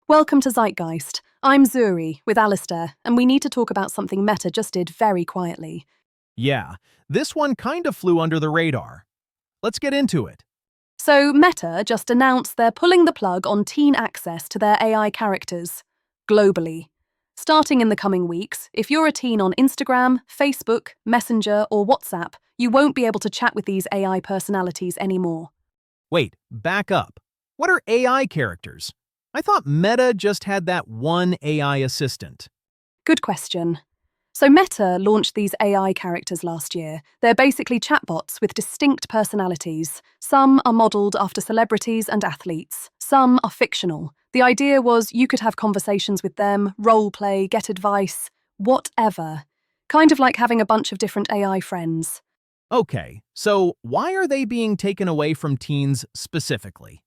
Welcome to Zeitgeist. I'm Zuri with Alistair, and we need to talk about something Meta just did very quietly. Yeah, this one kind of flew under the radar. Let's get into it. So, Meta just announced they're pulling the plug on teen access to their AI characters, globally. Starting in the coming weeks, if you're a teen on Instagram, Facebook, Messenger, or WhatsApp, you won't be able to chat with these AI personalities anymore. Wait, back up. What are AI characters? I thought Meta just had that one AI assistant. Good question. So Meta launched these AI characters last year. They're basically chatbots with distinct personalities. Some are modelled after celebrities and athletes. Some are fictional. The idea was you could have conversations with them, role play, get advice, whatever. Kind of like having a bunch of different AI friends. Okay, so why are they being taken away from teens specifically?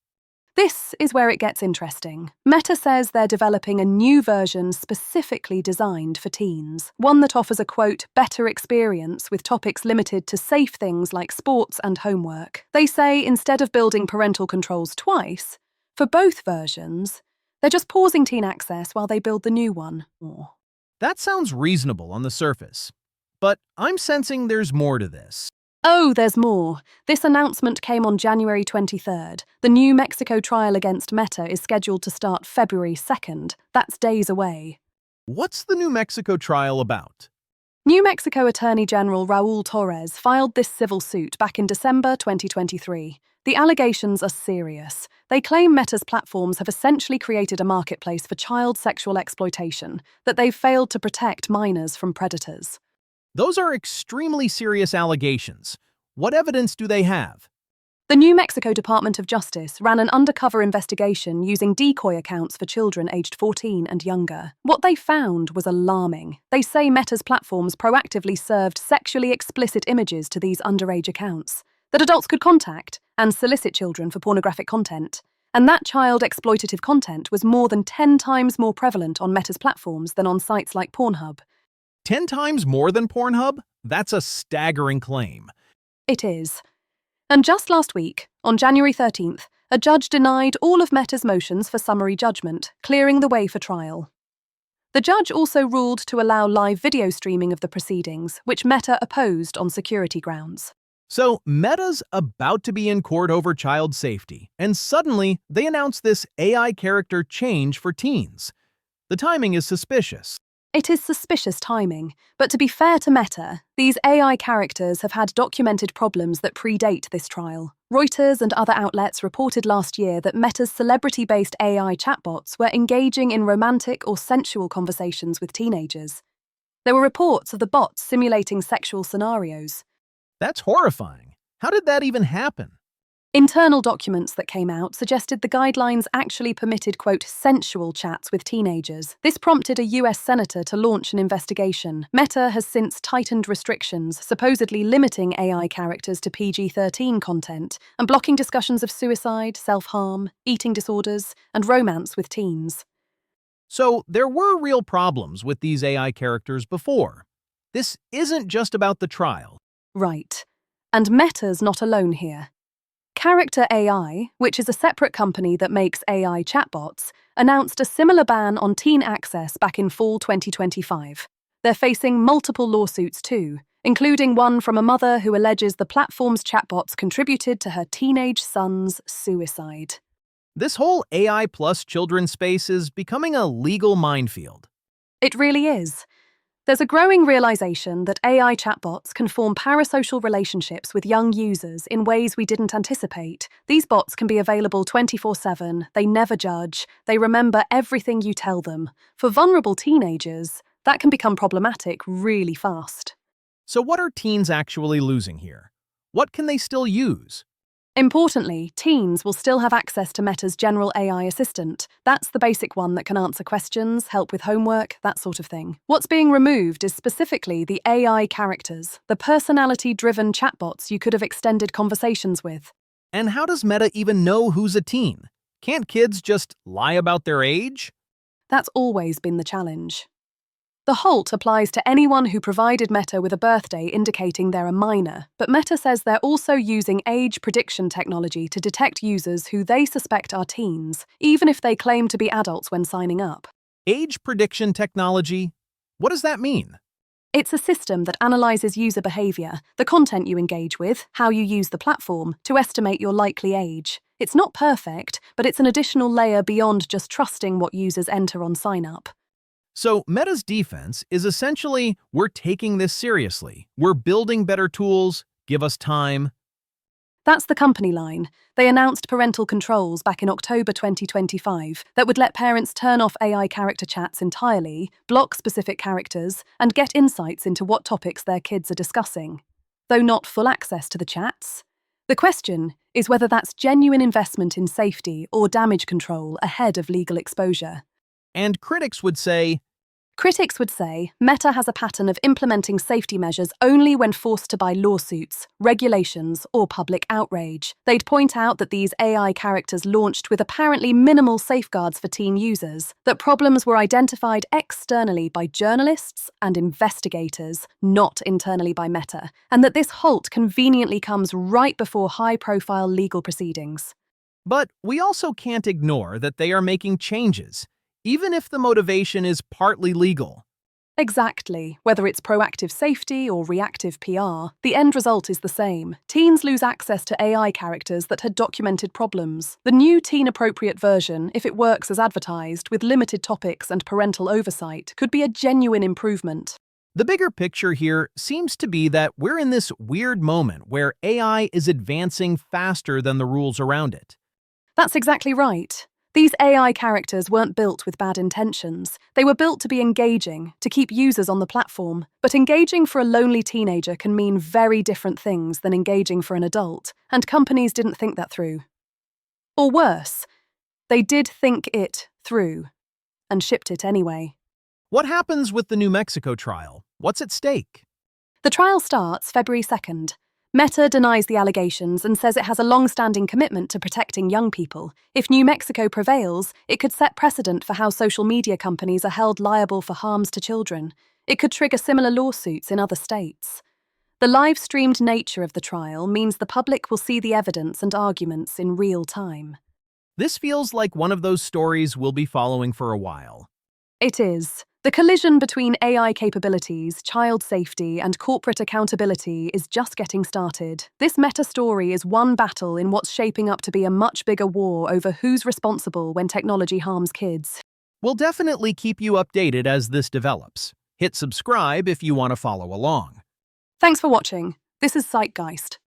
This is where it gets interesting. Meta says they're developing a new version specifically designed for teens, one that offers a, quote, better experience with topics limited to safe things like sports and homework. They say instead of building parental controls twice, for both versions, they're just pausing teen access while they build the new one. That sounds reasonable on the surface, but I'm sensing there's more to this. Oh, there's more. This announcement came on January 23rd. The New Mexico trial against Meta is scheduled to start February 2nd. That's days away. What's the New Mexico trial about? New Mexico Attorney General Raul Torres filed this civil suit back in December 2023. The allegations are serious. They claim Meta's platforms have essentially created a marketplace for child sexual exploitation, that they've failed to protect minors from predators. Those are extremely serious allegations. What evidence do they have? The New Mexico Department of Justice ran an undercover investigation using decoy accounts for children aged 14 and younger. What they found was alarming. They say Meta's platforms proactively served sexually explicit images to these underage accounts that adults could contact and solicit children for pornographic content. And that child exploitative content was more than 10 times more prevalent on Meta's platforms than on sites like Pornhub. 10 times more than Pornhub? That's a staggering claim. It is. And just last week, on January 13th, a judge denied all of Meta's motions for summary judgment, clearing the way for trial. The judge also ruled to allow live video streaming of the proceedings, which Meta opposed on security grounds. So Meta's about to be in court over child safety, and suddenly they announce this AI character change for teens. The timing is suspicious. It is suspicious timing, but to be fair to Meta, these AI characters have had documented problems that predate this trial. Reuters and other outlets reported last year that Meta's celebrity-based AI chatbots were engaging in romantic or sensual conversations with teenagers. There were reports of the bots simulating sexual scenarios. That's horrifying. How did that even happen? Internal documents that came out suggested the guidelines actually permitted, quote, sensual chats with teenagers. This prompted a US senator to launch an investigation. Meta has since tightened restrictions, supposedly limiting AI characters to PG-13 content and blocking discussions of suicide, self-harm, eating disorders, and romance with teens. So there were real problems with these AI characters before. This isn't just about the trial. Right. And Meta's not alone here. Character AI, which is a separate company that makes AI chatbots, announced a similar ban on teen access back in fall 2025. They're facing multiple lawsuits too, including one from a mother who alleges the platform's chatbots contributed to her teenage son's suicide. This whole AI plus children space is becoming a legal minefield. It really is. There's a growing realization that AI chatbots can form parasocial relationships with young users in ways we didn't anticipate. These bots can be available 24/7, they never judge, they remember everything you tell them. For vulnerable teenagers, that can become problematic really fast. So what are teens actually losing here? What can they still use? Importantly, teens will still have access to Meta's general AI assistant. That's the basic one that can answer questions, help with homework, that sort of thing. What's being removed is specifically the AI characters, the personality-driven chatbots you could have extended conversations with. And how does Meta even know who's a teen? Can't kids just lie about their age? That's always been the challenge. The halt applies to anyone who provided Meta with a birthday indicating they're a minor, but Meta says they're also using age prediction technology to detect users who they suspect are teens, even if they claim to be adults when signing up. Age prediction technology? What does that mean? It's a system that analyzes user behavior, the content you engage with, how you use the platform, to estimate your likely age. It's not perfect, but it's an additional layer beyond just trusting what users enter on sign-up. So Meta's defense is essentially, we're taking this seriously. We're building better tools. Give us time. That's the company line. They announced parental controls back in October 2025 that would let parents turn off AI character chats entirely, block specific characters, and get insights into what topics their kids are discussing, though not full access to the chats. The question is whether that's genuine investment in safety or damage control ahead of legal exposure. And critics would say Meta has a pattern of implementing safety measures only when forced to by lawsuits, regulations, or public outrage. They'd point out that these AI characters launched with apparently minimal safeguards for teen users, that problems were identified externally by journalists and investigators, not internally by Meta, and that this halt conveniently comes right before high-profile legal proceedings. But we also can't ignore that they are making changes, even if the motivation is partly legal. Exactly. Whether it's proactive safety or reactive PR, the end result is the same. Teens lose access to AI characters that had documented problems. The new teen-appropriate version, if it works as advertised, with limited topics and parental oversight, could be a genuine improvement. The bigger picture here seems to be that we're in this weird moment where AI is advancing faster than the rules around it. That's exactly right. These AI characters weren't built with bad intentions. They were built to be engaging, to keep users on the platform. But engaging for a lonely teenager can mean very different things than engaging for an adult, and companies didn't think that through. Or worse, they did think it through, and shipped it anyway. What happens with the New Mexico trial? What's at stake? The trial starts February 2nd. Meta denies the allegations and says it has a long-standing commitment to protecting young people. If New Mexico prevails, it could set precedent for how social media companies are held liable for harms to children. It could trigger similar lawsuits in other states. The live-streamed nature of the trial means the public will see the evidence and arguments in real time. This feels like one of those stories we'll be following for a while. It is. The collision between AI capabilities, child safety, and corporate accountability is just getting started. This meta story is one battle in what's shaping up to be a much bigger war over who's responsible when technology harms kids. We'll definitely keep you updated as this develops. Hit subscribe if you want to follow along. Thanks for watching. This is Zeitgeist.